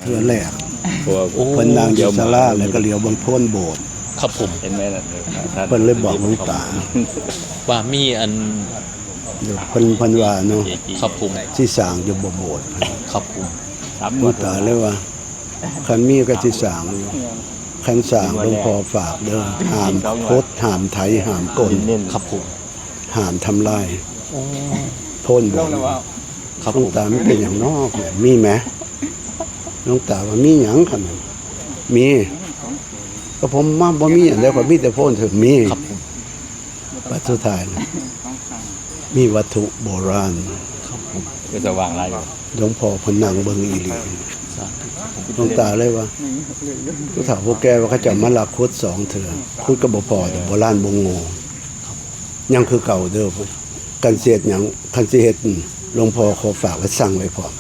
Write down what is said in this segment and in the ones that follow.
เทื่อแรก เพราะว่า เพิ่นนั่งอยู่ศาลาแล้วก็เลี้ยวเบิ่งโพ้นโบสถ์ ครับผม เห็นไหมล่ะ เพิ่นเลยบอกหลวงตา ว่ามีอัน เดี๋ยวเพิ่นว่าเนาะ ครับผม สิสร้างอยู่บ่โบสถ์ ครับผม หลวงตาเลยว่าคันมีก็สิสร้างอยู่คันสร้างหลวงพ่อฝากเด้อห้ามคดห้ามไถห้ามกล ครับผม ห้ามทำลาย โอ้ โพ้นโบสถ์ ครับ หลว ผ ง ม ตามันเป็นอย่างนอกเนี่ยมีไหมหลวงตาว่ามีหยังคั่นน่ะมีก็ผมมาบ่มีอันใดก็มีแต่โพ้นเถอะมี ครับผม ปัจจุบันมีวัตถุโบราณ ก็จะวางไรอยู่ หลวงพ่อเพนนังเบิงอีหลี สาธุครับผม หลวงตาเลยว่าผู้เฒ่าผู้แก่ว่าเขาจะมาลักคุดสองเถื่อคุดก็บ่พอแต่โบราณบ่โง่ยังคือเก่าเด้อพุ่นกันเสียดหยังคันสิเฮ็ดหลวงพ่อขอฝากไว้สั่งไว้พร้อม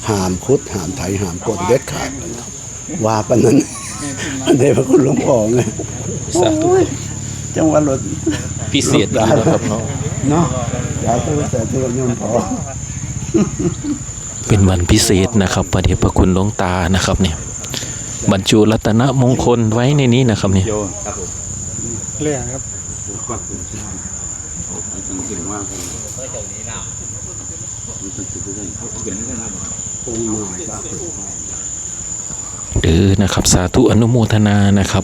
ห้ามคุดห้ามไถห้ามกดเด็ดขาดว่าปานนั้น อันใดพระคุณหลวงพ่อไง สาธุ จังหวัดรถ พิเศษดีนะครับเนาะ เนาะสาธุสาธุโยมพ่อ เป็นวันพิเศษนะครับพระเดชพระคุณหลวงตานะครับเนี่ยบรรจุรัตนมงคลไว้ในนี้นะครับเนี่ย โยครับผม เรื่องครับ องค์หน่อยสาธุ หรือนะครับสาธุอนุโมทนานะครับ